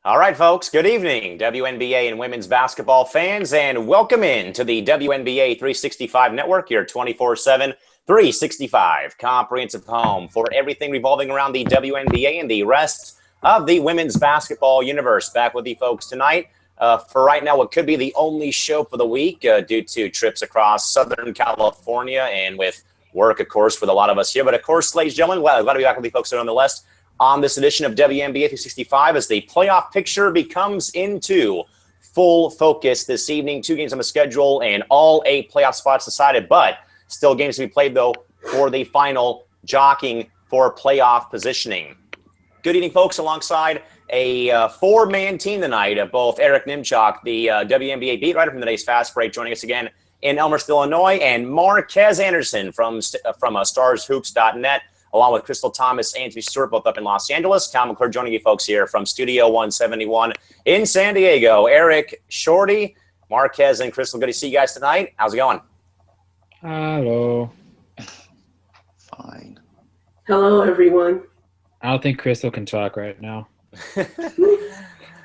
All right, folks, good evening, WNBA and women's basketball fans, and welcome in to the WNBA 365 Network, your 24/7, 365 comprehensive home for everything revolving around the WNBA and the rest of the women's basketball universe. Back with you folks tonight for right now what could be the only show for the week due to trips across Southern California and with work, of course, with a lot of us here. But, of course, ladies and gentlemen, glad to be back with you folks nonetheless on this edition of WNBA 365 as the playoff picture becomes into full focus this evening. 2 games on the schedule and all 8 playoff spots decided, but still games to be played, though, for the final jockeying for playoff positioning. Good evening, folks, alongside a 4-man team tonight of both Eric Nimchok, the WNBA beat writer from today's Fast Break, joining us again in Elmhurst, Illinois, and Marquez Anderson from StarsHoops.net, along with Crystal Thomas, Anthony Stewart, both up in Los Angeles. Tom McClure joining you folks here from Studio 171 in San Diego. Eric, Shorty, Marquez, and Crystal, good to see you guys tonight. How's it going? Hello. Fine. Hello, everyone. I don't think Crystal can talk right now.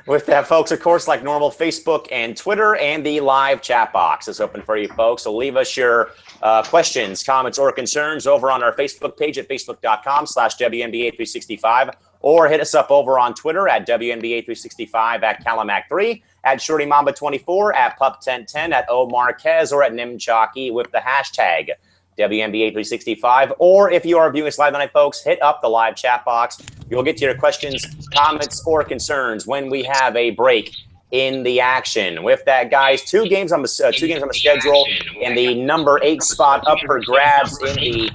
With that, folks, of course, like normal, Facebook and Twitter and the live chat box is open for you folks. So leave us your questions, comments, or concerns over on our Facebook page at facebook.com/WNBA365, or hit us up over on Twitter at WNBA365, at Calamac3, at ShortyMamba24, at Pup1010, at O Marquez, or at Nimchocky with the hashtag WNBA365. Or if you are viewing us live tonight, folks, hit up the live chat box. You'll get to your questions, comments, or concerns when we have a break in the action. With that, guys, 2 games on the schedule, and the number 8 spot up for grabs in the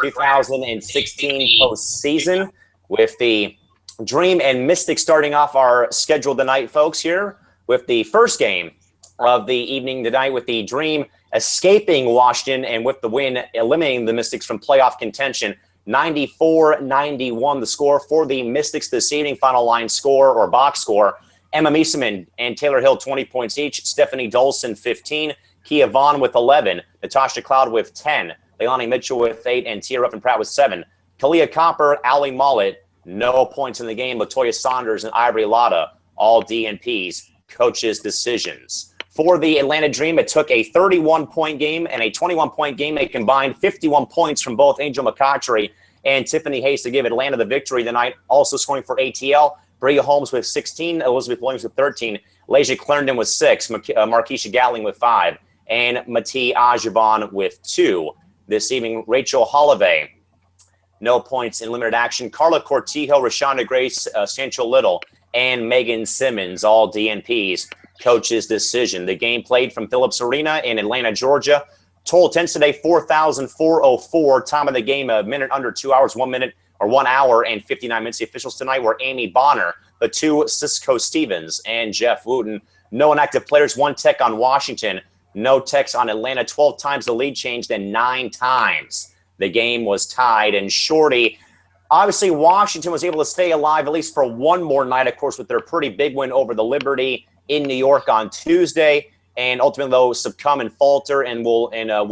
2016 postseason, with the Dream and Mystics starting off our schedule tonight, folks, here with the first game of the evening tonight, with the Dream escaping Washington and with the win eliminating the Mystics from playoff contention. 94-91 the score for the Mystics this evening. Final line score or box score: Emma Miesemann and Taylor Hill 20 points each, Stephanie Dolson 15, Kia Vaughn with 11, Natasha Cloud with 10, Leilani Mitchell with 8, and Tia Ruffin-Pratt with 7. Kalia Copper, Allie Mollett, no points in the game. Latoya Saunders and Ivory Lotta, all DNPs. Coaches' decisions. For the Atlanta Dream, it took a 31-point game and a 21-point game. They combined 51 points from both Angel McCoughtry and Tiffany Hayes to give Atlanta the victory tonight. Also scoring for ATL, Bria Holmes with 16, Elizabeth Williams with 13, Lasia Clarendon with 6, Markeisha Gatling with 5, and Mati Ajivan with 2. This evening, Rachel Holloway, no points in limited action. Carla Cortijo, Rashonda Grace, Sancho Little, and Megan Simmons, all DNPs. Coach's decision. The game played from Phillips Arena in Atlanta, Georgia. Total attendance today, 4,404. Time of the game, a minute under 2 hours, 1 minute or 1 hour and 59 minutes. The officials tonight were Amy Bonner, the 2 Cisco Stevens, and Jeff Wooten. No inactive players, 1 tech on Washington, no techs on Atlanta. 12 times the lead changed and 9 times the game was tied. And Shorty, obviously Washington was able to stay alive at least for one more night, of course, with their pretty big win over the Liberty in New York on Tuesday, and ultimately they'll succumb and falter, and we'll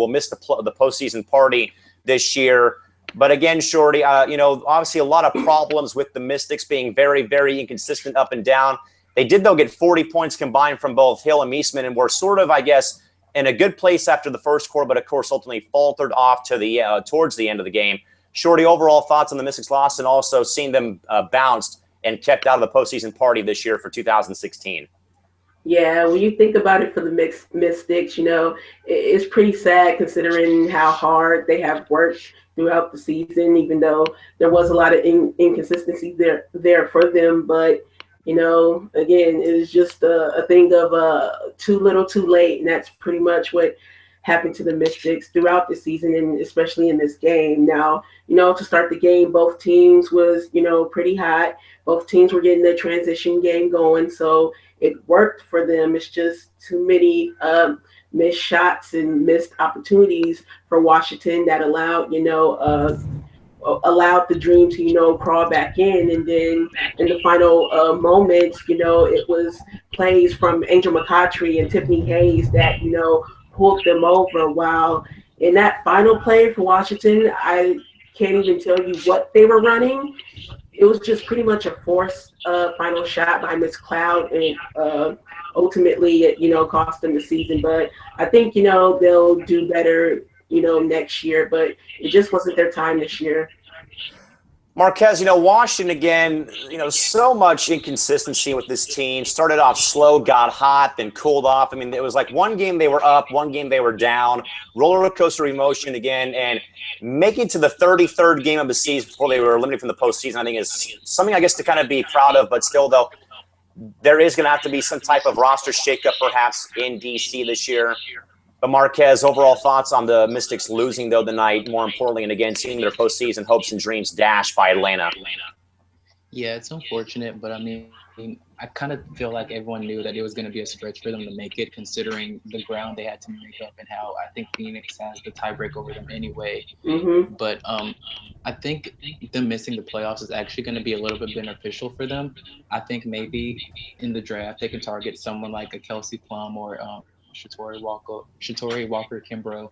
miss the postseason party this year. But again, Shorty, obviously a lot of problems with the Mystics being very, very inconsistent up and down. They did, though, get 40 points combined from both Hill and Miesemann, and were sort of, I guess, in a good place after the first quarter, but of course ultimately faltered off to the towards the end of the game. Shorty, overall thoughts on the Mystics' loss, and also seeing them bounced and kept out of the postseason party this year for 2016. Yeah, when you think about it for the Mystics, it's pretty sad considering how hard they have worked throughout the season, even though there was a lot of inconsistency there for them. But, again, it's just a thing of too little, too late. And that's pretty much what happened to the Mystics throughout the season, and especially in this game. Now, to start the game, both teams was, pretty hot. Both teams were getting the transition game going. So it worked for them. It's just too many missed shots and missed opportunities for Washington that allowed the Dream to, crawl back in. And then in the final moments, it was plays from Angel McCoughtry and Tiffany Hayes that, pulled them over. While in that final play for Washington, I can't even tell you what they were running. it was just pretty much a forced final shot by Miss Cloud, and ultimately it cost them the season. But I think they'll do better next year, but it just wasn't their time this year. Marquez, Washington again, so much inconsistency with this team. Started off slow, got hot, then cooled off. I mean, it was like one game they were up, one game they were down. Roller coaster emotion again, and making to the 33rd game of the season before they were eliminated from the postseason, I think is something, I guess, to kind of be proud of. But still, though, there is going to have to be some type of roster shakeup perhaps in D.C. this year. But Marquez, overall thoughts on the Mystics losing, though, tonight, more importantly, and again, seeing their postseason hopes and dreams dashed by Atlanta. Yeah, it's unfortunate, but I mean, I kind of feel like everyone knew that it was going to be a stretch for them to make it, considering the ground they had to make up and how I think Phoenix has the tiebreak over them anyway. Mm-hmm. But I think them missing the playoffs is actually going to be a little bit beneficial for them. I think maybe in the draft they can target someone like a Kelsey Plum or Shatori Walker Kimbrough.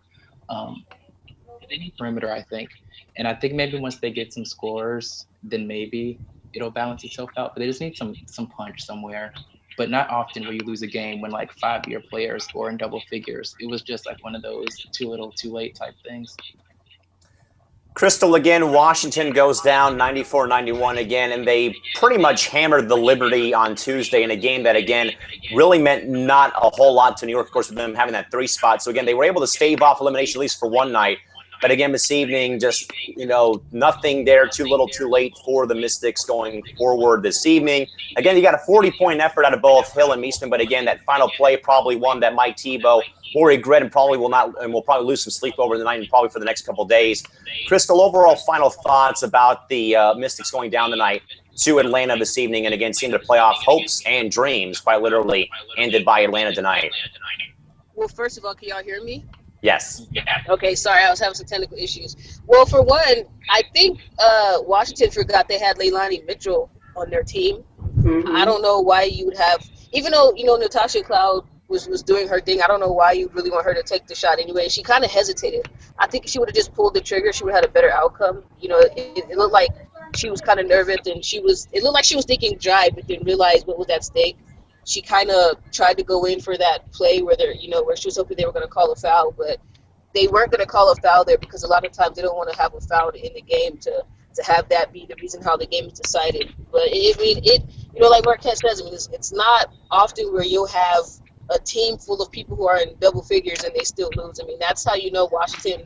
They need perimeter, I think. And I think maybe once they get some scorers, then maybe it'll balance itself out. But they just need some punch somewhere. But not often where you lose a game when like 5-year players score in double figures. It was just like one of those too little, too late type things. Crystal, again, Washington goes down 94-91 again, and they pretty much hammered the Liberty on Tuesday in a game that, again, really meant not a whole lot to New York, of course, with them having that 3 spot. So, again, they were able to stave off elimination at least for one night. But, again, this evening, just, nothing there, too little, too late for the Mystics going forward this evening. Again, you got a 40-point effort out of both Hill and Meesman, but, again, that final play probably one that Mike Tebow will regret and probably will not, and will probably lose some sleep over the night and probably for the next couple of days. Crystal, overall final thoughts about the Mystics going down tonight to Atlanta this evening, and again, seeing the playoff hopes and dreams quite literally ended by Atlanta tonight. Well, first of all, can y'all hear me? Yes. Okay, sorry, I was having some technical issues. Well, for one, I think Washington forgot they had Leilani Mitchell on their team. Mm-hmm. I don't know why you would have, even though, Natasha Cloud was doing her thing, I don't know why you really want her to take the shot anyway. She kind of hesitated. I think if she would have just pulled the trigger, she would have had a better outcome. It looked like she was kind of nervous, and it looked like she was thinking drive, but didn't realize what was at stake. She kind of tried to go in for that play where where she was hoping they were going to call a foul, but they weren't going to call a foul there because a lot of times they don't want to have a foul in the game to have that be the reason how the game is decided. But like Marquez says, it's not often where you'll have a team full of people who are in double figures and they still lose. That's how Washington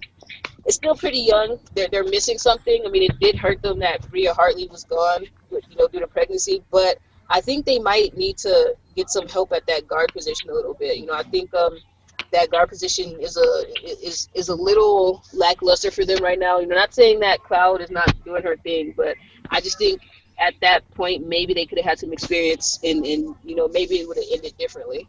is still pretty young. They're missing something. It did hurt them that Bria Hartley was gone, due to pregnancy. But I think they might need to get some help at that guard position a little bit. I think that guard position is a little lackluster for them right now. Not saying that Cloud is not doing her thing, but I just think at that point maybe they could have had some experience and maybe it would have ended differently.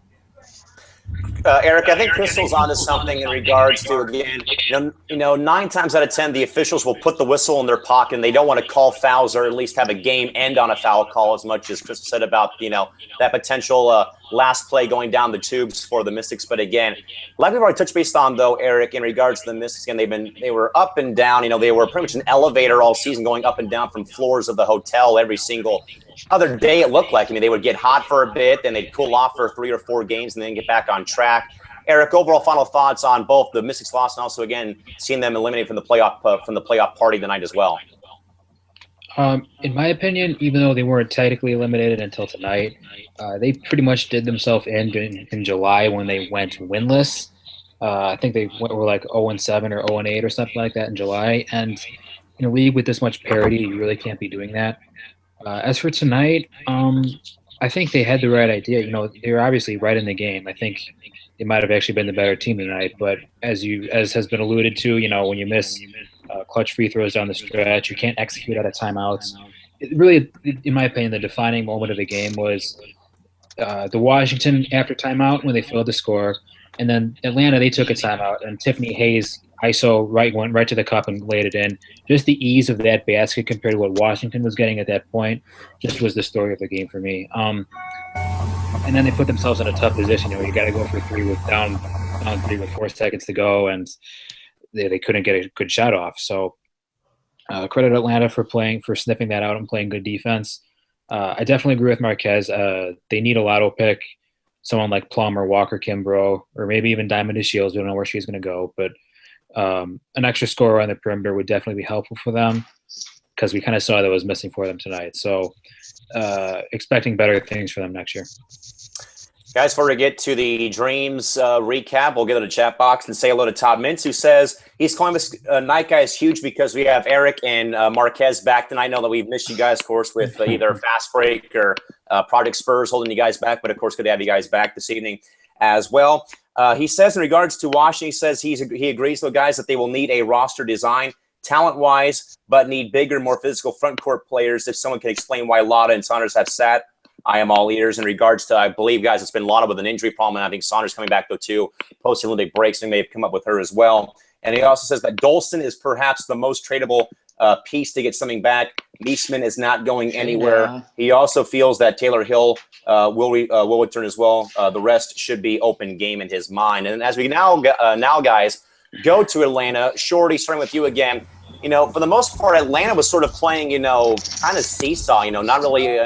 Eric, I think Crystal's onto something in regards to, again, 9 times out of 10, the officials will put the whistle in their pocket and they don't want to call fouls or at least have a game end on a foul call, as much as Crystal said about, that potential last play going down the tubes for the Mystics. But again, like we've already touched base on, though, Eric, in regards to the Mystics, again, they were up and down. They were pretty much an elevator all season, going up and down from floors of the hotel every single other day, it looked like. They would get hot for a bit, then they'd cool off for 3 or 4 games, and then get back on track. Eric, overall final thoughts on both the Mystics loss and also, again, seeing them eliminated from the playoff party tonight as well. In my opinion, even though they weren't technically eliminated until tonight, they pretty much did themselves in July when they went winless. I think they were like 0-7 or 0-8 or something like that in July. And in a league with this much parity, you really can't be doing that. As for tonight, I think they had the right idea. They were obviously right in the game. I think they might have actually been the better team tonight. But as has been alluded to, when you miss clutch free throws down the stretch, you can't execute out of timeouts. It really, in my opinion, the defining moment of the game was the Washington after timeout when they failed to score, and then Atlanta, they took a timeout, and Tiffany Hayes went right to the cup and laid it in. Just the ease of that basket compared to what Washington was getting at that point just was the story of the game for me. And then they put themselves in a tough position. You got to go for 3 with down 3 with 4 seconds to go, and they couldn't get a good shot off. So Credit Atlanta for sniffing that out and playing good defense. I definitely agree with Marquez. They need a lotto pick, someone like Plum or Walker Kimbrough, or maybe even Diamond Shields. We don't know where she's going to go, but an extra scorer on the perimeter would definitely be helpful for them because we kind of saw that was missing for them tonight. So expecting better things for them next year. Guys, before we get to the Dreams recap, we'll get to the chat box and say hello to Todd Mintz, who says he's calling this night, guys, huge because we have Eric and Marquez back tonight. I know that we've missed you guys, of course, with either Fast Break or Project Spurs holding you guys back, but of course, good to have you guys back this evening as well. He says in regards to Washington, he says he agrees with guys that they will need a roster design talent-wise, but need bigger, more physical front court players. If someone can explain why Lotta and Saunders have sat, I am all ears. In regards to, I believe, guys, it's been Lotta with an injury problem, and I think Saunders coming back, though, too, post-Olympic breaks, and they've come up with her as well. And he also says that Dolson is perhaps the most tradable piece to get something back. Niesman is not going anywhere. Yeah. He also feels that Taylor Hill will return as well. The rest should be open game in his mind. And as we now guys, go to Atlanta, Shorty, starting with you again. You know, for the most part, Atlanta was sort of playing, kind of seesaw, not really,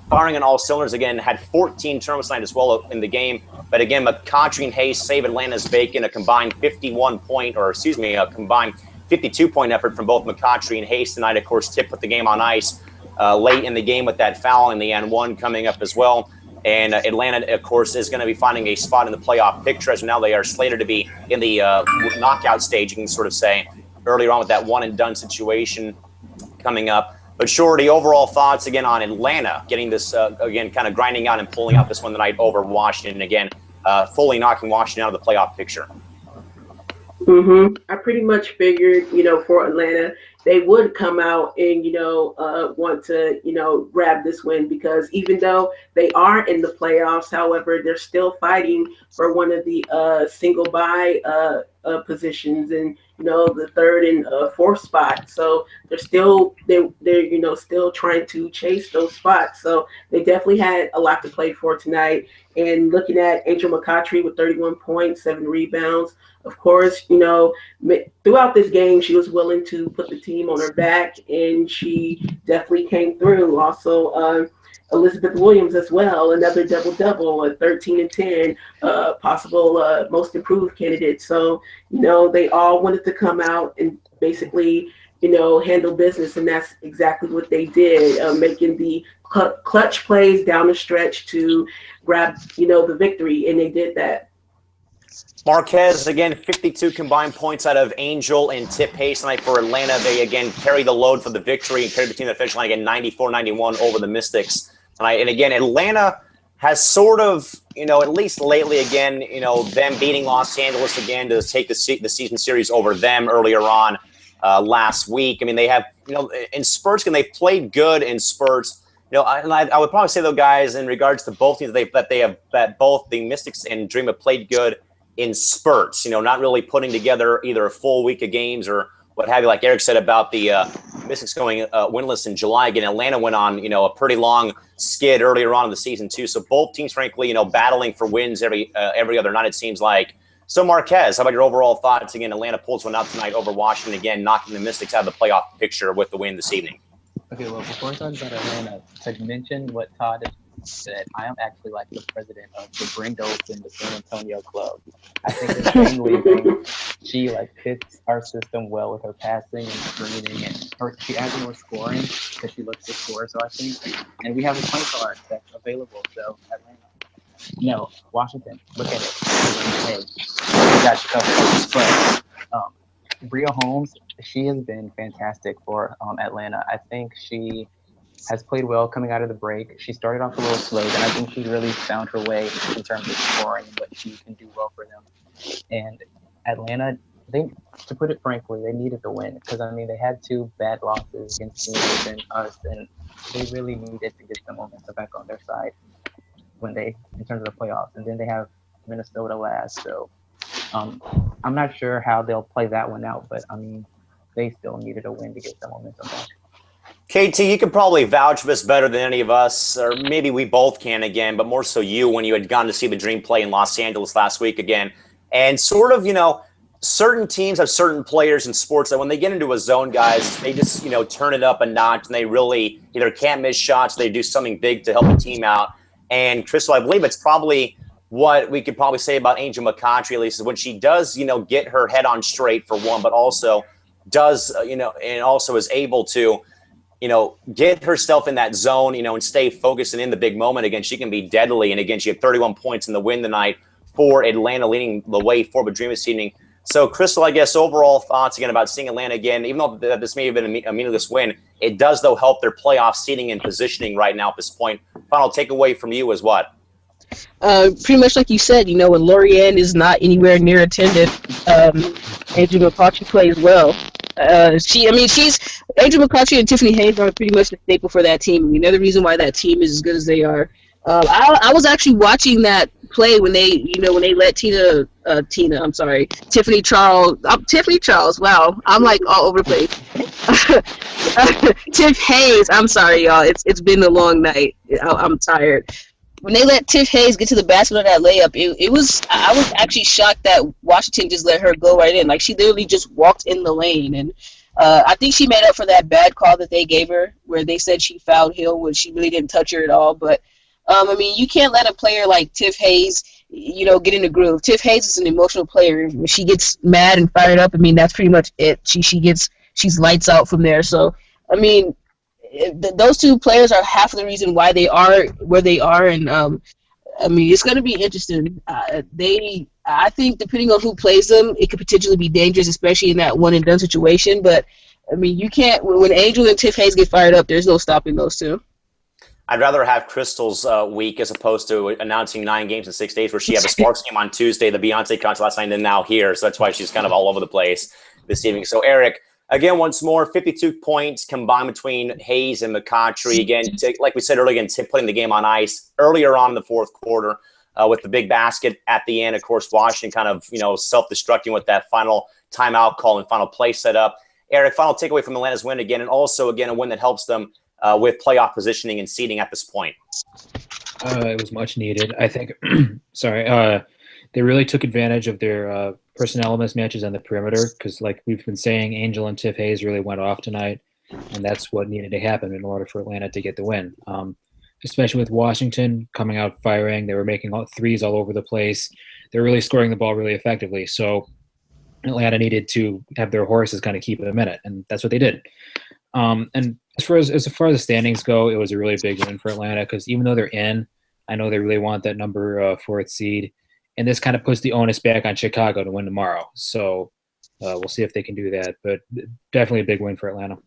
firing on all cylinders. Again, had 14 turnovers tonight as well in the game. But again, McCoughtry and Hayes save Atlanta's bacon, a combined 52-point effort from both McCoughtry and Hayes tonight. Of course, Tip put the game on ice late in the game with that foul in the N1 coming up as well. And Atlanta, of course, is going to be finding a spot in the playoff picture as now they are slated to be in the knockout stage, you can sort of say, earlier on with that one-and-done situation coming up. But Shorty, overall thoughts again on Atlanta getting this, again, kind of grinding out and pulling out this one tonight over Washington, again, fully knocking Washington out of the playoff picture. I pretty much figured, for Atlanta, they would come out and, want to, grab this win because even though they are in the playoffs, however, they're still fighting for one of the single bye positions and, the third and fourth spot. So they're still still trying to chase those spots. So they definitely had a lot to play for tonight. And looking at Angel McCoughtry with 31 points, 7 rebounds. Of course, throughout this game, she was willing to put the team on her back, and she definitely came through. Also, Elizabeth Williams as well, another double-double, a 13 and 10, possible most improved candidate. So, they all wanted to come out and basically, handle business, and that's exactly what they did, making the clutch plays down the stretch to grab, the victory, and they did that. Marquez, again, 52 combined points out of Angel and Tip Hayes tonight for Atlanta. They, again, carry the load for the victory and carry the team to the finish line, again, 94-91 over the Mystics tonight. And, again, Atlanta has sort of, at least lately, again, them beating Los Angeles again to take the season series over them earlier on last week. I mean, they have, in spurts, and they've played good in spurts. I would probably say, though, guys, in regards to both teams, that both the Mystics and Dream have played good in spurts, not really putting together either a full week of games or what have you, like Eric said about the Mystics going winless in July. Again, Atlanta went on, a pretty long skid earlier on in the season too. So both teams, frankly, battling for wins every other night, it seems like. So Marquez, how about your overall thoughts? Again, Atlanta pulls one out tonight over Washington, again, knocking the Mystics out of the playoff picture with the win this evening. Okay, well, before I talk about Atlanta, to mention what Todd said, I am actually like the president of the Bring Dolphin, the San Antonio club. I think it's genuinely she fits our system well with her passing and screening, and she adds more scoring because she looks to score. So I think, and we have a point guard that's available. So Atlanta, Washington, look at it. Hey, we got you covered. But Bria Holmes, she has been fantastic for Atlanta. I think she has played well coming out of the break. She started off a little slow, and I think she really found her way in terms of scoring and what she can do well for them. And Atlanta, to put it frankly, they needed the win because, they had 2 bad losses against teams and us, and they really needed to get the momentum back on their side in terms of the playoffs. And then they have Minnesota last, so I'm not sure how they'll play that one out, but, they still needed a win to get the momentum back. KT, you could probably vouch for this better than any of us, or maybe we both can again, but more so you when you had gone to see the Dream play in Los Angeles last week again. And sort of, certain teams have certain players in sports that when they get into a zone, guys, they just, turn it up a notch, and they really either can't miss shots, they do something big to help the team out. And Crystal, I believe it's probably what we could probably say about Angel McCoughtry, at least, is when she does, get her head on straight for one, but also does, and also is able to, get herself in that zone, and stay focused and in the big moment. Again, she can be deadly. And again, she had 31 points in the win tonight for Atlanta, leading the way for the Dream this evening. So, Crystal, I guess overall thoughts again about seeing Atlanta again, even though this may have been a meaningless win, it does, though, help their playoff seeding and positioning right now at this point. Final takeaway from you is what? Pretty much like you said, when Lorianne is not anywhere near attended, Andrew McCoughtry plays well. She's Andrew McCoughtry and Tiffany Hayes are pretty much the staple for that team. Another reason why that team is as good as they are. I was actually watching that play when they let Tiffany Charles. Wow, I'm like all over the place. Tiff Hayes. I'm sorry, y'all. It's been a long night. I'm tired. When they let Tiff Hayes get to the basket on that layup, I was actually shocked that Washington just let her go right in. Like, she literally just walked in the lane, and I think she made up for that bad call that they gave her, where they said she fouled Hill when she really didn't touch her at all. But you can't let a player like Tiff Hayes, get in the groove. Tiff Hayes is an emotional player. When she gets mad and fired up, that's pretty much it. She's lights out from there. So, those two players are half of the reason why they are where they are, and it's going to be interesting. I think depending on who plays them, it could potentially be dangerous, especially in that one and done situation. But you can't, when Angel and Tiff Hayes get fired up, there's no stopping those two. I'd rather have Crystal's week as opposed to announcing 9 games in 6 days, where she had the Sparks game on Tuesday, the Beyonce concert last night, and now here. So that's why she's kind of all over the place this evening. So, Eric, again, once more, 52 points combined between Hayes and McCoughtry. Again, like we said earlier, putting the game on ice earlier on in the fourth quarter with the big basket at the end. Of course, Washington kind of, self-destructing with that final timeout call and final play set up. Eric, final takeaway from Atlanta's win again, and also, again, a win that helps them with playoff positioning and seeding at this point. It was much needed. I think, they really took advantage of their personnel mismatches on the perimeter, because like we've been saying, Angel and Tiff Hayes really went off tonight, and that's what needed to happen in order for Atlanta to get the win. Especially with Washington coming out firing. They were making threes all over the place. They're really scoring the ball really effectively. So Atlanta needed to have their horses kind of keep them in it, and that's what they did. And as far as the standings go, it was a really big win for Atlanta, because even though they're in, I know they really want that number 4th seed. And this kind of puts the onus back on Chicago to win tomorrow. So we'll see if they can do that. But definitely a big win for Atlanta.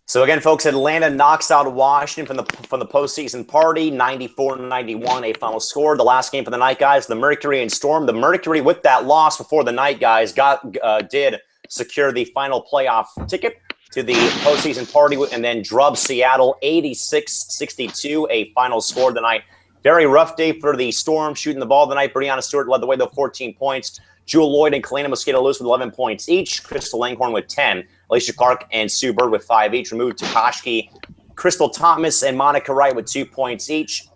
So again, folks, Atlanta knocks out Washington from the postseason party, 94-91, a final score. The last game for the night, guys, the Mercury and Storm. The Mercury, with that loss before the night, guys, did secure the final playoff ticket to the postseason party, and then drub Seattle 86-62, a final score tonight. Very rough day for the Storm shooting the ball tonight. Breanna Stewart led the way, though, 14 points. Jewel Lloyd and Kalina Mosquito-Lewis with 11 points each. Crystal Langhorn with 10. Alicia Clark and Sue Bird with 5 each. Removed Tokoshki, Crystal Thomas, and Monica Wright with 2 points each.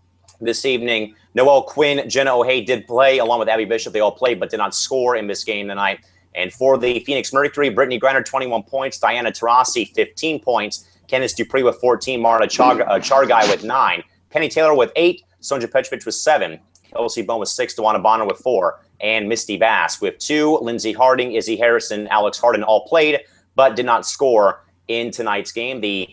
This evening, Noelle Quinn, Jenna O'Hay did play, along with Abby Bishop. They all played but did not score in this game tonight. And for the Phoenix Mercury, Brittany Griner, 21 points. Diana Taurasi, 15 points. Candice Dupree with 14. Marta Chargai with 9. Penny Taylor with 8. Sonja Petrovic with 7. Kelsey Bone with 6. Dewana Bonner with 4. And Misty Bass with 2. Lindsey Harding, Izzy Harrison, Alex Harden all played but did not score in tonight's game. The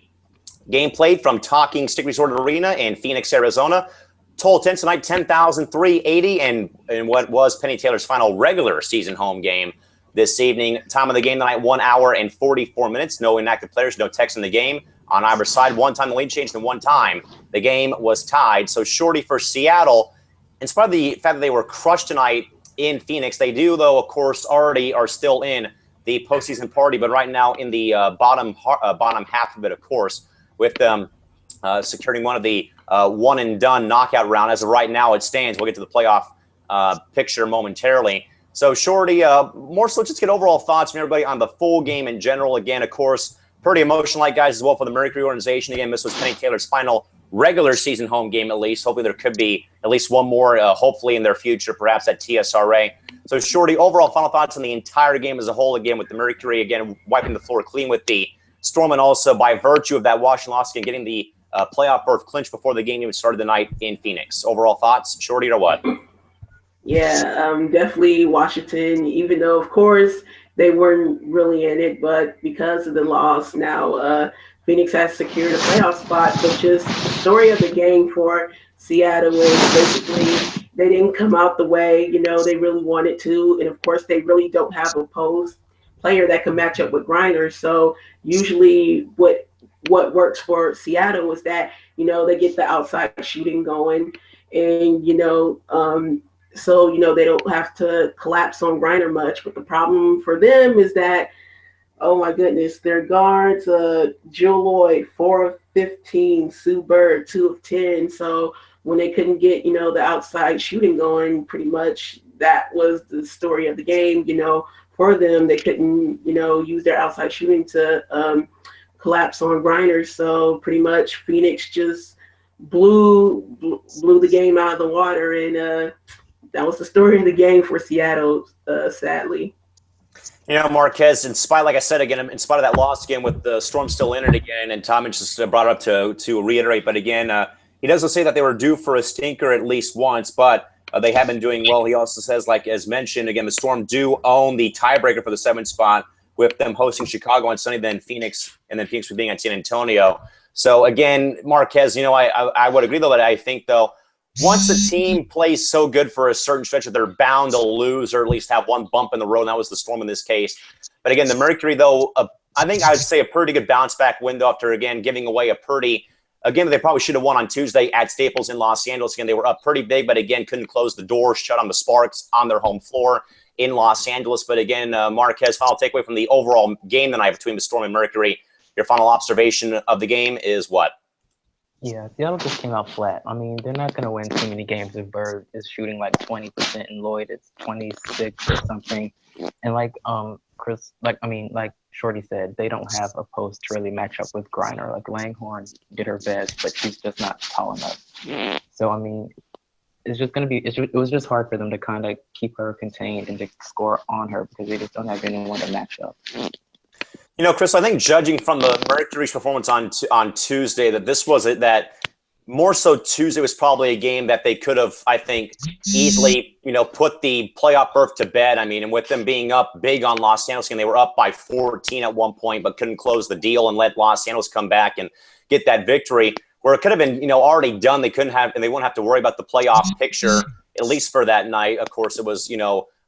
game played from Talking Stick Resort Arena in Phoenix, Arizona. Total attendance tonight, 10,380, and in what was Penny Taylor's final regular season home game this evening. Time of the game tonight, 1 hour and 44 minutes. No inactive players, no text in the game. On either side, one time the lead changed, and one time the game was tied. So shorty for Seattle, in spite of the fact that they were crushed tonight in Phoenix, they do, though, of course, already are still in the postseason party, but right now in the bottom half of it, of course, with them securing one of the one-and-done knockout round. As of right now, it stands. We'll get to the playoff picture momentarily. So, Shorty, more so just get overall thoughts from everybody on the full game in general. Again, of course, pretty emotional night, guys, as well for the Mercury organization. Again, this was Penny Taylor's final regular season home game, at least. Hopefully there could be at least one more, hopefully in their future, perhaps at TSRA. So, Shorty, overall final thoughts on the entire game as a whole, again, with the Mercury, again, wiping the floor clean with the Storm, and also by virtue of that Washington loss, again, getting the playoff berth clinched before the game even started the night in Phoenix. Overall thoughts, Shorty, or what? Yeah, definitely Washington, even though, of course, they weren't really in it, but because of the loss, now Phoenix has secured a playoff spot. But just the story of the game for Seattle is basically they didn't come out the way, they really wanted to. And, of course, they really don't have a post player that can match up with Griner. So usually what works for Seattle is that, they get the outside shooting going and, so, they don't have to collapse on Griner much. But the problem for them is that, oh, my goodness, their guards, Jill Lloyd, 4 of 15, Sue Bird, 2 of 10. So when they couldn't get, the outside shooting going, pretty much that was the story of the game, for them. They couldn't, use their outside shooting to collapse on Griner. So pretty much Phoenix just blew the game out of the water. And that was the story of the game for Seattle, sadly. Marquez, in spite, like I said, again, in spite of that loss again with the Storm still in it again, and Tom just brought it up to reiterate, but again, he doesn't say that they were due for a stinker at least once, but they have been doing well. He also says, like as mentioned, again, the Storm do own the tiebreaker for the 7th spot with them hosting Chicago on Sunday, then Phoenix would being at San Antonio. So again, Marquez, I would agree though that I think though, once a team plays so good for a certain stretch that they're bound to lose or at least have one bump in the road, and that was the Storm in this case. But again, the Mercury, though, I think I would say a pretty good bounce-back window after, again, giving away they probably should have won on Tuesday at Staples in Los Angeles. Again, they were up pretty big, but again, couldn't close the door, shut on the Sparks on their home floor in Los Angeles. But again, Marquez, final takeaway from the overall game tonight between the Storm and Mercury. Your final observation of the game is what? Yeah, Seattle just came out flat. I mean, they're not going to win too many games if Bird is shooting like 20% and Lloyd is 26 or something. And like Shorty said, they don't have a post to really match up with Griner. Like Langhorne did her best, but she's just not tall enough. So, I mean, it's just going to be, it was just hard for them to kind of keep her contained and to score on her because they just don't have anyone to match up. Chris, I think judging from the Mercury's performance on Tuesday, that this was it. That more so Tuesday was probably a game that they could have, I think, easily, put the playoff berth to bed. I mean, and with them being up big on Los Angeles, and they were up by 14 at one point, but couldn't close the deal and let Los Angeles come back and get that victory. Where it could have been, already done. They couldn't have, and they wouldn't have to worry about the playoff picture at least for that night. Of course, it was,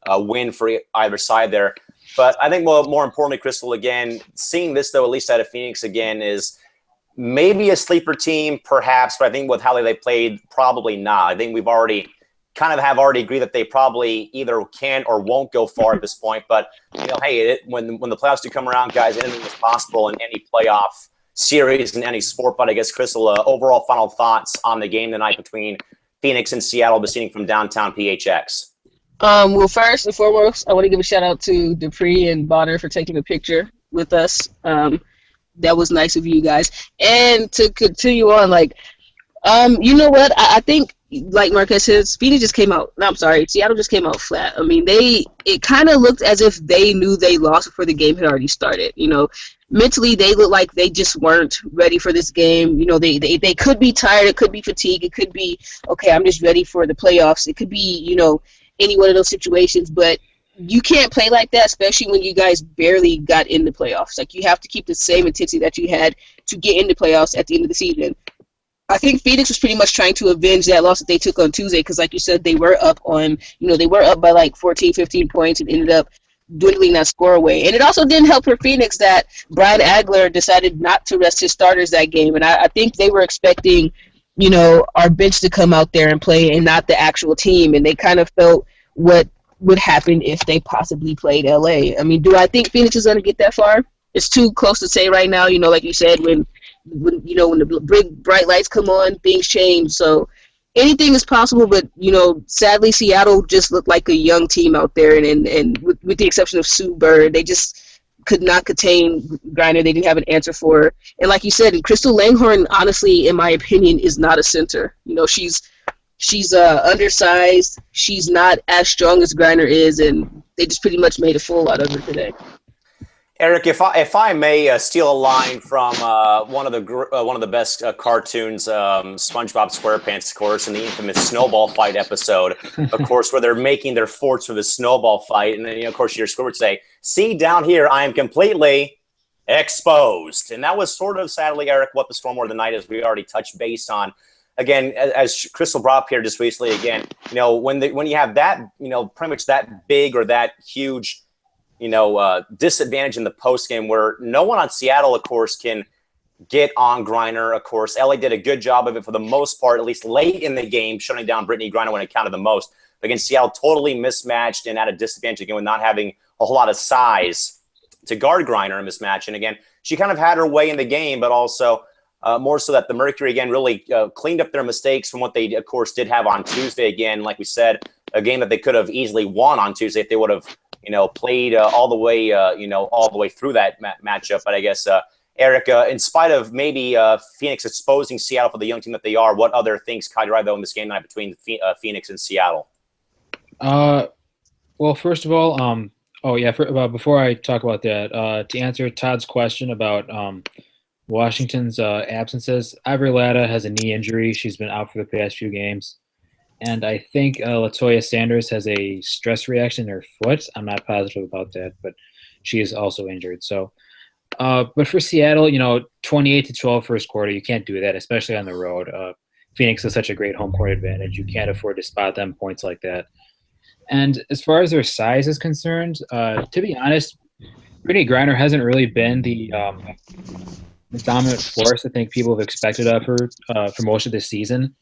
a win for either side there. But I think more importantly, Crystal, again, seeing this, though, at least out of Phoenix again, is maybe a sleeper team, perhaps, but I think with how they played, probably not. I think we've already agreed that they probably either can or won't go far at this point. But, hey, when the playoffs do come around, guys, anything is possible in any playoff series in any sport. But I guess, Crystal, overall final thoughts on the game tonight between Phoenix and Seattle, proceeding from downtown PHX. Well, first and foremost, I want to give a shout out to Dupree and Bonner for taking a picture with us. That was nice of you guys. And to continue on, you know what? I think, like Marquez said, Seattle just came out flat. I mean, it kind of looked as if they knew they lost before the game had already started. Mentally, they looked like they just weren't ready for this game. They could be tired. It could be fatigue. It could be, okay, I'm just ready for the playoffs. It could be, any one of those situations, but you can't play like that, especially when you guys barely got in the playoffs. Like, you have to keep the same intensity that you had to get into playoffs at the end of the season. I think Phoenix was pretty much trying to avenge that loss that they took on Tuesday because, like you said, they were up by like 14, 15 points and ended up dwindling that score away. And it also didn't help for Phoenix that Brian Agler decided not to rest his starters that game. And I think they were expecting our bench to come out there and play and not the actual team. And they kind of felt what would happen if they possibly played LA. I mean, do I think Phoenix is going to get that far? It's too close to say right now. Like you said, when the big bright lights come on, things change. So anything is possible, but, sadly, Seattle just looked like a young team out there. And with the exception of Sue Bird, they just could not contain Griner. They didn't have an answer for her. And like you said, Crystal Langhorne, honestly, in my opinion, is not a center. She's undersized. She's not as strong as Griner is, and they just pretty much made a fool out of her today. Eric, if I may steal a line from one of the best cartoons, SpongeBob SquarePants, of course, in the infamous snowball fight episode, of course, where they're making their forts for the snowball fight, and then of course your Squidward would say, "See down here, I am completely exposed," and that was sort of sadly, Eric, what the Storm War of the night is. We already touched base on. Again, as Crystal brought up here just recently, again, when you have that, pretty much that big or that huge, disadvantage in the post game where no one on Seattle, of course, can get on Griner. Of course, LA did a good job of it for the most part, at least late in the game, shutting down Brittany Griner when it counted the most. But again, Seattle totally mismatched and at a disadvantage again with not having a whole lot of size to guard Griner in this match. And again, she kind of had her way in the game, but also more so that the Mercury, again, really cleaned up their mistakes from what they, of course, did have on Tuesday. Again, like we said, a game that they could have easily won on Tuesday if they would have, played all the way through that matchup. But I guess, Eric, in spite of maybe Phoenix exposing Seattle for the young team that they are, what other things caught your eye, though, in this game tonight between Phoenix and Seattle? Well, first of all, before I talk about that, to answer Todd's question about Washington's absences, Ivory Latta has a knee injury. She's been out for the past few games. And I think Latoya Sanders has a stress reaction in her foot. I'm not positive about that, but she is also injured. So, but for Seattle, 28-12 first quarter, you can't do that, especially on the road. Phoenix has such a great home court advantage. You can't afford to spot them points like that. And as far as their size is concerned, to be honest, Brittany Griner hasn't really been the dominant force I think people have expected of her for most of this season.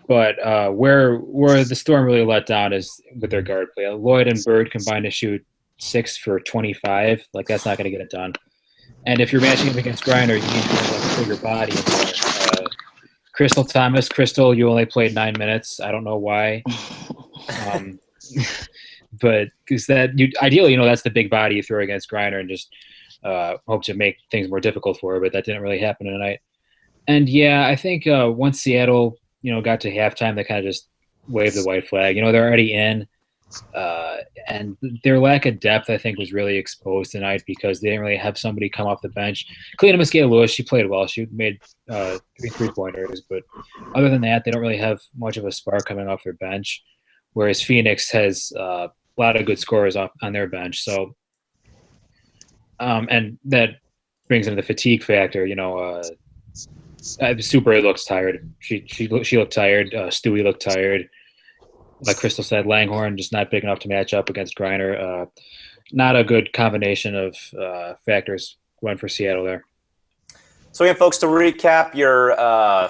But where the Storm really let down is with their guard play. Lloyd and Bird combined to shoot 6 for 25. Like, that's not going to get it done. And if you're matching up against Griner, you need to have a bigger body. Crystal Thomas, you only played 9 minutes. I don't know why. But because ideally, that's the big body you throw against Griner and just hope to make things more difficult for her. But that didn't really happen tonight. And yeah, I think once Seattle got to halftime, they kind of just waved the white flag. They're already in. And their lack of depth, I think, was really exposed tonight because they didn't really have somebody come off the bench. Cleta Mosqueda-Lewis, she played well. She made 3 3-pointers. But other than that, they don't really have much of a spark coming off their bench, whereas Phoenix has a lot of good scorers on their bench. So, and that brings into the fatigue factor. Super looks tired. She looked tired. Stewie looked tired. Like Crystal said, Langhorne just not big enough to match up against Griner. Not a good combination of factors went for Seattle there. So again, folks, to recap your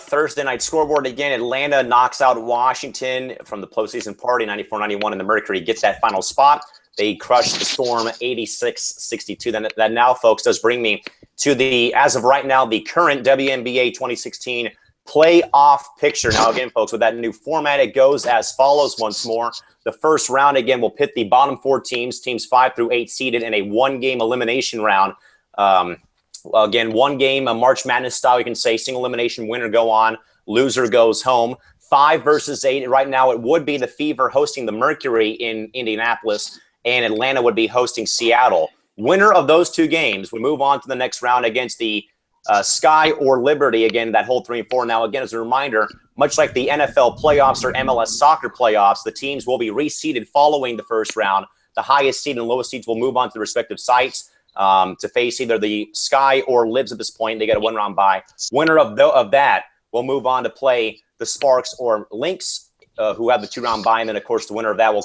Thursday night scoreboard, again, Atlanta knocks out Washington from the postseason party, 94-91, and the Mercury gets that final spot. They crushed the Storm 86-62. That now, folks, does bring me to as of right now, the current WNBA 2016 playoff picture. Now, again, folks, with that new format, it goes as follows once more. The first round, again, will pit the bottom 4 teams 5 through 8 seeded in a 1-game elimination round. Again, 1 game, a March Madness style, you can say, single elimination, winner go on, loser goes home. 5 versus 8. Right now, it would be the Fever hosting the Mercury in Indianapolis, and Atlanta would be hosting Seattle. Winner of those 2 games would move on to the next round against the Sky or Liberty. Again, that whole 3 and 4. Now, again, as a reminder, much like the NFL playoffs or MLS soccer playoffs, the teams will be reseeded following the first round. The highest seed and lowest seeds will move on to the respective sites to face either the Sky or Libs at this point. They get a 1-round bye. Winner of that will move on to play the Sparks or Lynx, who have the 2-round bye. And then, of course, the winner of that will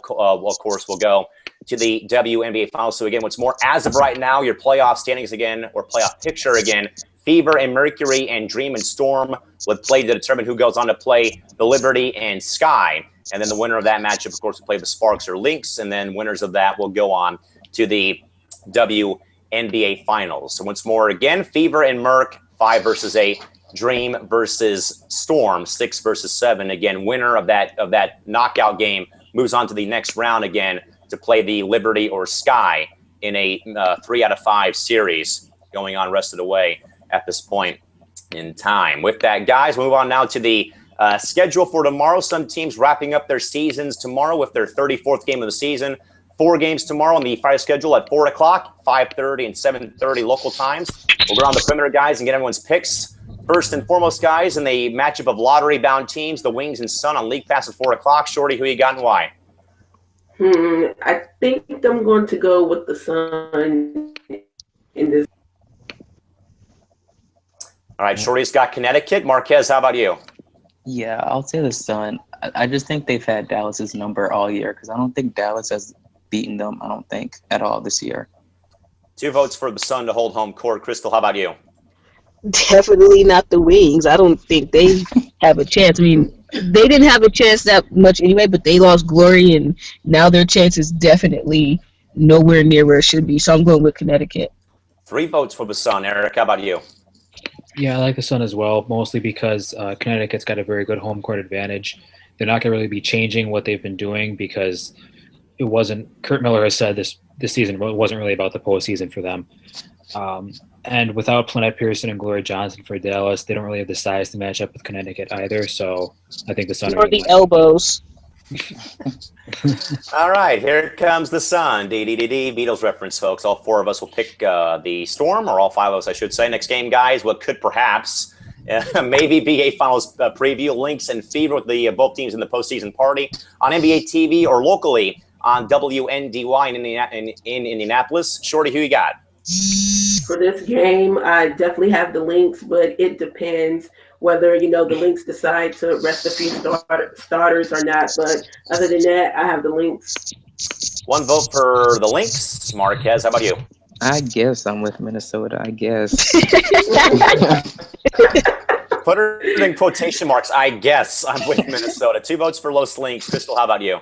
go to the WNBA Finals. So, again, what's more, as of right now, your playoff standings again, or playoff picture again, Fever and Mercury and Dream and Storm would play to determine who goes on to play the Liberty and Sky. And then the winner of that matchup, of course, will play the Sparks or Lynx. And then winners of that will go on to the WNBA Finals. So once more, again, Fever and Merc, 5 versus 8. Dream versus Storm, 6 versus 7. Again, winner of that knockout game moves on to the next round again to play the Liberty or Sky in a 3 out of 5 series going on rest of the way at this point in time. With that, guys, move on now to the Schedule for tomorrow. Some teams wrapping up their seasons tomorrow with their 34th game of the season. 4 games tomorrow on the Friday schedule at 4 o'clock, 5:30, and 7:30 local times. We'll go around the perimeter, guys, and get everyone's picks. First and foremost, guys, in the matchup of lottery-bound teams, the Wings and Sun on League Pass at 4 o'clock. Shorty, who you got and why? I think I'm going to go with the Sun in this. All right, Shorty's got Connecticut. Marquez, how about you? Yeah, I'll say the Sun. I just think they've had Dallas's number all year because I don't think Dallas has beaten them, I don't think, at all this year. 2 votes for the Sun to hold home court. Crystal, how about you? Definitely not the Wings. I don't think they have a chance. I mean, they didn't have a chance that much anyway, but they lost Glory, and now their chance is definitely nowhere near where it should be. So I'm going with Connecticut. 3 votes for the Sun. Eric, how about you? Yeah, I like the Sun as well, mostly because Connecticut's got a very good home court advantage. They're not going to really be changing what they've been doing because it wasn't – Kurt Miller has said this season wasn't really about the postseason for them. And without Plannette Pearson and Gloria Johnson for Dallas, they don't really have the size to match up with Connecticut either. So I think the Sun or the elbows. All right, here comes the Sun. D-D-D-D, Beatles reference, folks. All 4 of us will pick the Storm, or all 5 of us, I should say. Next game, guys, what could perhaps maybe be a finals preview. Lynx and Fever with the both teams in the postseason party on NBA TV or locally on WNDY in Indianapolis. Shorty, who you got? For this game, I definitely have the Lynx, but it depends whether, the Lynx decide to rest a few starters or not. But other than that, I have the Lynx. 1 vote for the Lynx. Marquez, how about you? I guess I'm with Minnesota, I guess. Put her in quotation marks. I guess I'm with Minnesota. 2 votes for Los Lynx. Crystal, how about you?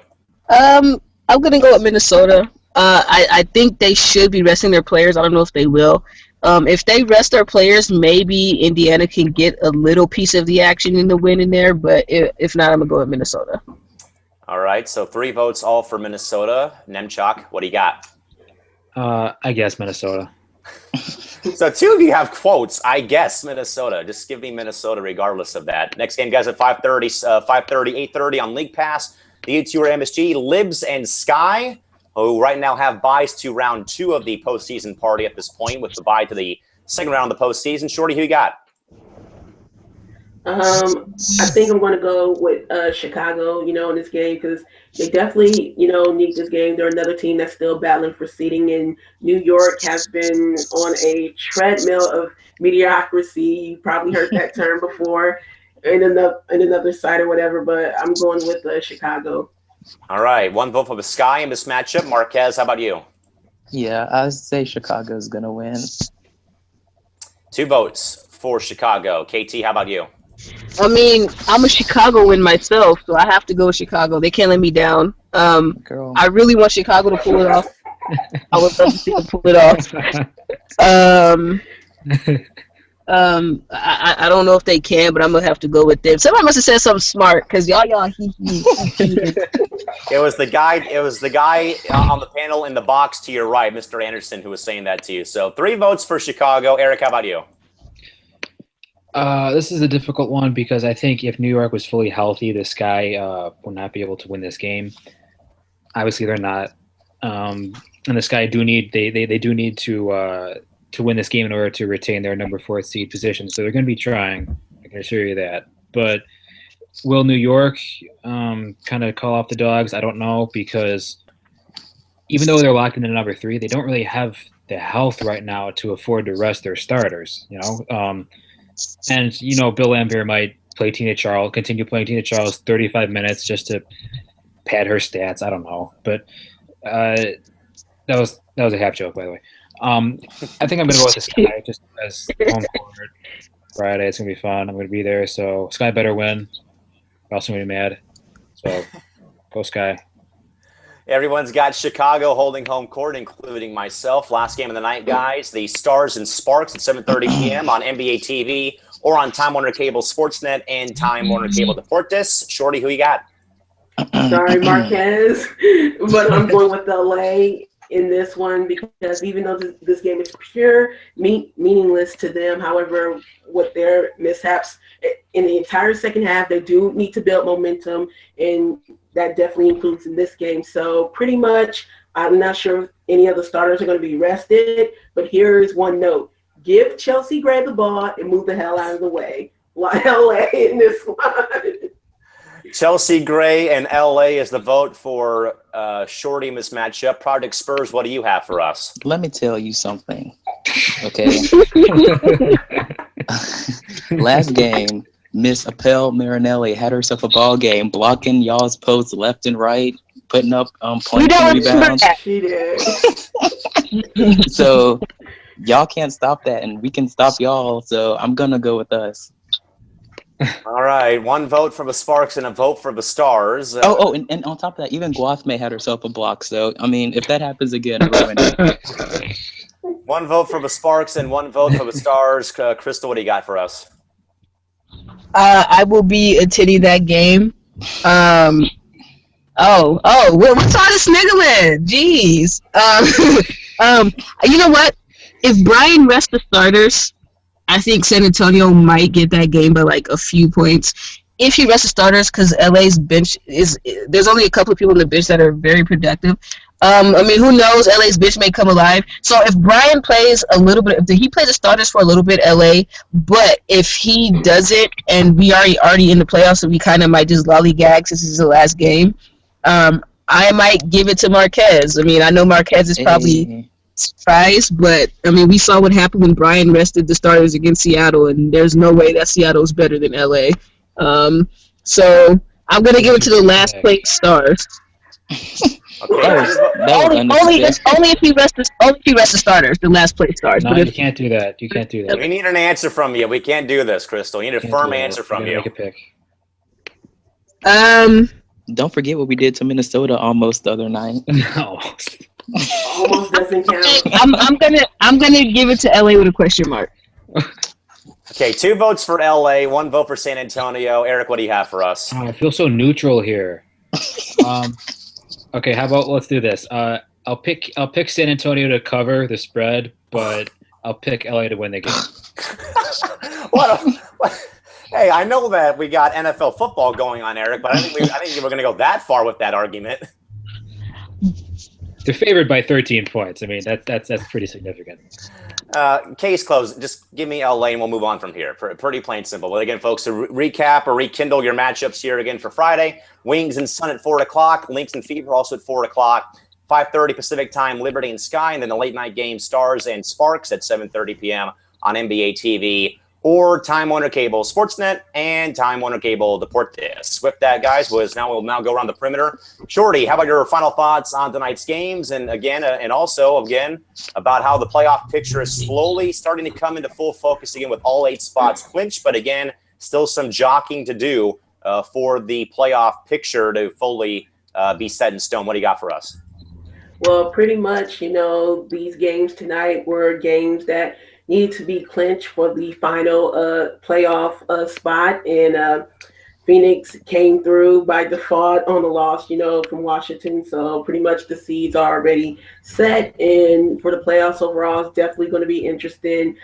I'm going to go with Minnesota. I think they should be resting their players. I don't know if they will. If they rest their players, maybe Indiana can get a little piece of the action in the win in there. But if not, I'm going to go with Minnesota. All right, so 3 votes all for Minnesota. Nemchak, what do you got? I guess Minnesota. So 2 of you have quotes. I guess Minnesota. Just give me Minnesota regardless of that. Next game, guys, at 5:30, 8:30 on League Pass. The U2 or MSG, Libs and Sky, who right now have buys to round 2 of the postseason party at this point, with the bye to the second round of the postseason. Shorty, who you got? I think I'm going to go with Chicago, in this game because they definitely, need this game. They're another team that's still battling for seeding, and New York has been on a treadmill of mediocrity. You probably heard that term before in another site or whatever, but I'm going with Chicago. All right, 1 vote for the Sky in this matchup. Marquez, how about you? Yeah, I'd say Chicago's going to win. 2 votes for Chicago. KT, how about you? I mean, I'm a Chicagoan myself, so I have to go with Chicago. They can't let me down. Girl. I really want Chicago to pull it off. I would love to see them pull it off. I don't know if they can, but I'm gonna have to go with them. Somebody must have said something smart because y'all he. It was the guy. It was the guy on the panel in the box to your right, Mr. Anderson, who was saying that to you. So 3 votes for Chicago. Eric, how about you? This is a difficult one because I think if New York was fully healthy, this guy would not be able to win this game. Obviously, they're not, and this guy do need they do need to win this game in order to retain their number 4 seed position. So they're going to be trying. I can assure you that. But will New York kind of call off the dogs? I don't know because even though they're locked into number 3, they don't really have the health right now to afford to rest their starters. And, Bill Laimbeer might continue playing Tina Charles 35 minutes just to pad her stats. I don't know. But that was a half joke, by the way. I think I'm going to go with the Sky just as home court Friday. It's going to be fun. I'm going to be there. So Sky better win. Or else I'm going to be mad. So go Sky. Everyone's got Chicago holding home court, including myself. Last game of the night, guys. The Stars and Sparks at 7:30 p.m. on NBA TV or on Time Warner Cable Sportsnet and Time Warner Cable Deportes. Shorty, who you got? Sorry, Marquez, but I'm going with LA. in this one because even though this game is pure meaningless to them, however, with their mishaps in the entire second half, they do need to build momentum, and that definitely includes in this game. So pretty much, I'm not sure if any of the starters are going to be rested, but here is one note. Give Chelsea Gray the ball and move the hell out of the way. LA in this one. Chelsea Gray and LA is the vote for Shorty in this matchup. Project Spurs, what do you have for us? Let me tell you something. Okay. Last game, Miss Appel Marinelli had herself a ball game, blocking y'all's posts left and right, putting up points and rebounds. She did. So y'all can't stop that, and we can stop y'all. So I'm gonna go with us. All right, one vote for the Sparks and a vote for the Stars. And on top of that, even Guathme had herself a block. So I mean, if that happens again, we're winning. One vote for the Sparks and one vote for the Stars. Crystal, what do you got for us? I will be attending that game. What's all this sniggling? Jeez. You know what? If Brian rests the starters, I think San Antonio might get that game by like a few points. If he rests the starters, because LA's bench there's only a couple of people on the bench that are very productive. Who knows? LA's bench may come alive. So if Brian plays a little bit, if he plays the starters for a little bit, LA, but if he doesn't, and we already in the playoffs, so we kind of might just lollygag since this is the last game, I might give it to Marquez. I mean, I know Marquez is probably surprised, but I mean, we saw what happened when Brian rested the starters against Seattle, and there's no way that Seattle's better than LA. So I'm gonna give it to the last place Stars. Only if he rests the starters, the last place Stars. No, you can't do that. You can't do that. We need an answer from you. We can't do this, Crystal. You need a firm answer from you. Make a pick. Don't forget what we did to Minnesota almost the other night. No. Almost doesn't count. I'm gonna give it to LA with a question mark. Okay, 2 votes for LA, 1 vote for San Antonio. Eric, what do you have for us? I feel so neutral here. Okay, how about let's do this. I'll pick San Antonio to cover the spread, but I'll pick LA to win the game. What? Hey, I know that we got NFL football going on, Eric, but I think we're going to go that far with that argument. They're favored by 13 points. I mean, that's pretty significant. Case closed. Just give me LA and we'll move on from here. Pretty plain simple. But again, folks, to recap or rekindle your matchups here again for Friday, Wings and Sun at 4 o'clock, Lynx and Fever also at 4 o'clock, 5:30 Pacific time, Liberty and Sky, and then the late night game, Stars and Sparks at 7:30 p.m. on NBA TV or Time Warner Cable Sportsnet and Time Warner Cable Deportes. With that, guys, we'll now go around the perimeter. Shorty, how about your final thoughts on tonight's games? And again, about how the playoff picture is slowly starting to come into full focus again with all 8 spots clinched, but again, still some jockeying to do for the playoff picture to fully be set in stone. What do you got for us? Well, pretty much, these games tonight were games that needed to be clinched for the final playoff spot. And Phoenix came through by default on the loss, from Washington. So pretty much the seeds are already set. And for the playoffs overall, it's definitely going to be interesting.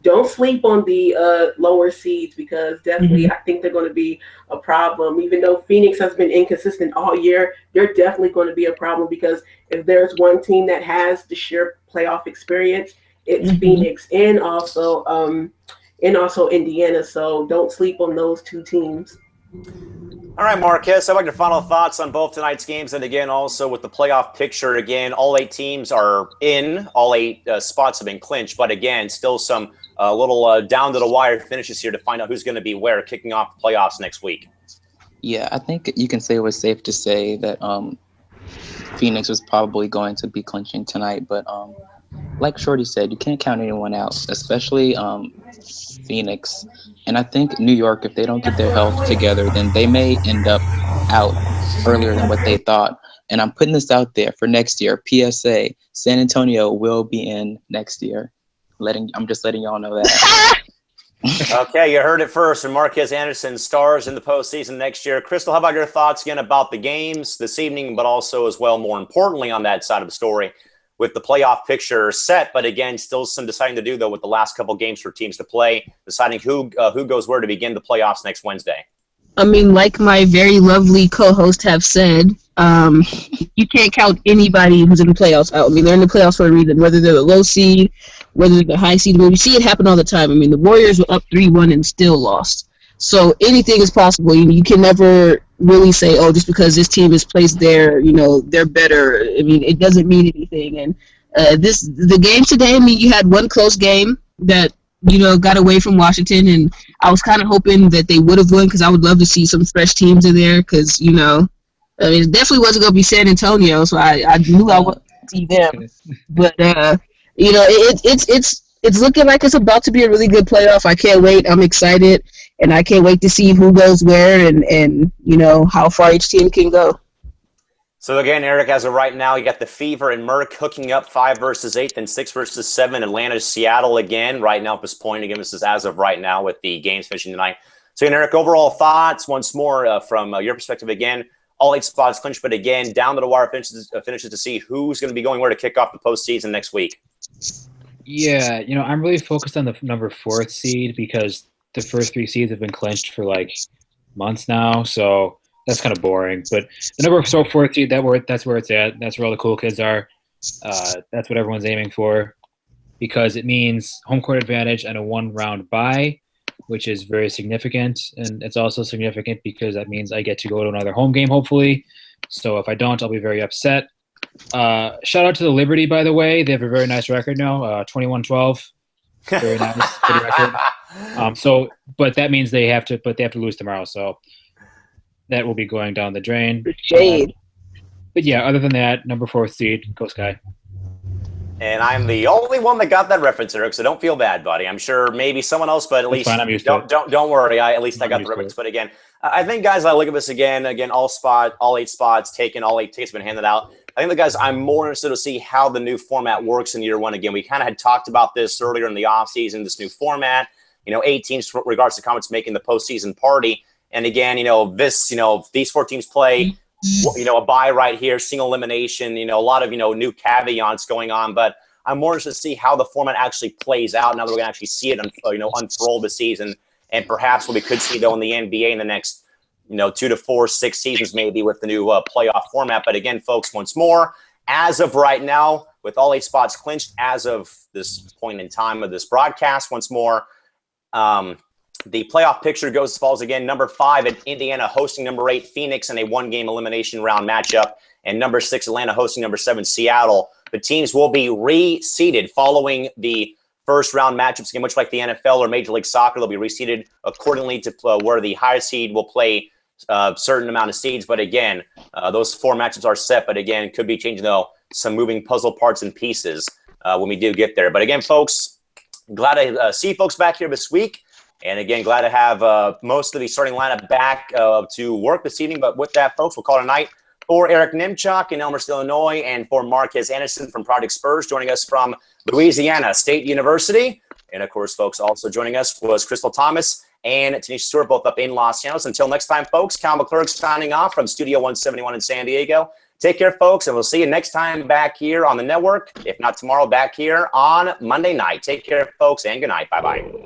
Don't sleep on the lower seeds because definitely I think they're going to be a problem. Even though Phoenix has been inconsistent all year, they're definitely going to be a problem because if there's one team that has the sheer playoff experience, it's Phoenix and also Indiana. So don't sleep on those 2 teams. All right, Marquez, how about your final thoughts on both tonight's games? And again, also with the playoff picture, again, all 8 teams are in. All 8 spots have been clinched. But again, still some little down to the wire finishes here to find out who's going to be where kicking off the playoffs next week. Yeah, I think you can say it was safe to say that Phoenix was probably going to be clinching tonight. But like Shorty said, you can't count anyone out, especially Phoenix. And I think New York, if they don't get their health together, then they may end up out earlier than what they thought. And I'm putting this out there for next year. PSA, San Antonio will be in next year. I'm just letting y'all know that. Okay, you heard it first from Marquez Anderson, stars in the postseason next year. Crystal, how about your thoughts again about the games this evening, but also as well, more importantly, on that side of the story, with the playoff picture set, but again, still some deciding to do though with the last couple games for teams to play, deciding who goes where to begin the playoffs next Wednesday. I mean, like my very lovely co-host have said, you can't count anybody who's in the playoffs out. I mean, they're in the playoffs for a reason, whether they're the low seed, whether they're the high seed. I mean, we see it happen all the time. I mean, the Warriors were up 3-1 and still lost. So anything is possible. You can never really say, oh, just because this team is placed there, they're better. I mean, it doesn't mean anything. And the game today, I mean, you had one close game that got away from Washington, and I was kind of hoping that they would have won because I would love to see some fresh teams in there because, I mean, it definitely wasn't going to be San Antonio, so I knew I wanted to see them. But, it's looking like it's about to be a really good playoff. I can't wait. I'm excited, and I can't wait to see who goes where and how far each team can go. So again, Eric, as of right now, you got the Fever and Merc hooking up 5 versus 8, then 6 versus 7. Atlanta, Seattle again. Right now at this point, again, this is as of right now with the games finishing tonight. So again, Eric, overall thoughts once more from your perspective again. All 8 spots clinched, but again, down to the wire finishes to see who's going to be going where to kick off the postseason next week. Yeah, I'm really focused on the number 4th seed because the first 3 seeds have been clinched for like months now, so that's kind of boring. But the number 4th seed, that's where it's at. That's where all the cool kids are. That's what everyone's aiming for because it means home court advantage and a 1-round bye, which is very significant. And it's also significant because that means I get to go to another home game, hopefully. So if I don't, I'll be very upset. Shout out to the Liberty, by the way. They have a very nice record now, 21-12. Very nice good record. But that means they have to lose tomorrow. So that will be going down the drain. Shade. But yeah, other than that, number 4th seed, go Sky. And I'm the only one that got that reference, Eric, so don't feel bad, buddy. I'm sure maybe someone else, but at least fine, I'm used to it. Don't worry. I got the reference. But again, I think, guys, I look at this again, all 8 spots taken, all 8 tickets have been handed out. I think, guys, I'm more interested to see how the new format works in year 1. Again, we kind of had talked about this earlier in the offseason, this new format, 8 teams, regards to comments, making the postseason party. And again, these 4 teams play, a bye right here, single elimination, a lot of, new caveats going on. But I'm more interested to see how the format actually plays out now that we're going to actually see it, unfold this season. And perhaps what we could see, though, in the NBA in the next, 2 to 4, 6 seasons maybe with the new playoff format. But again, folks, once more, as of right now, with all 8 spots clinched, as of this point in time of this broadcast, once more, the playoff picture goes as follows again. Number 5 at Indiana hosting number 8 Phoenix in a 1-game elimination round matchup. And number 6 Atlanta hosting number 7 Seattle. The teams will be reseeded following the first round matchups again, much like the NFL or Major League Soccer. They'll be reseeded accordingly to where the higher seed will play a certain amount of seeds. But again, those 4 matchups are set. But again, could be changing, though, some moving puzzle parts and pieces when we do get there. But again, folks, glad to see folks back here this week. And again, glad to have most of the starting lineup back to work this evening. But with that, folks, we'll call it a night. For Eric Nimchok in Elmhurst, Illinois, and for Marquez Anderson from Project Spurs, joining us from Louisiana State University. And, of course, folks, also joining us was Crystal Thomas and Tanisha Stewart, both up in Los Angeles. Until next time, folks, Cal McClurg signing off from Studio 171 in San Diego. Take care, folks, and we'll see you next time back here on the network. If not tomorrow, back here on Monday night. Take care, folks, and good night. Bye-bye.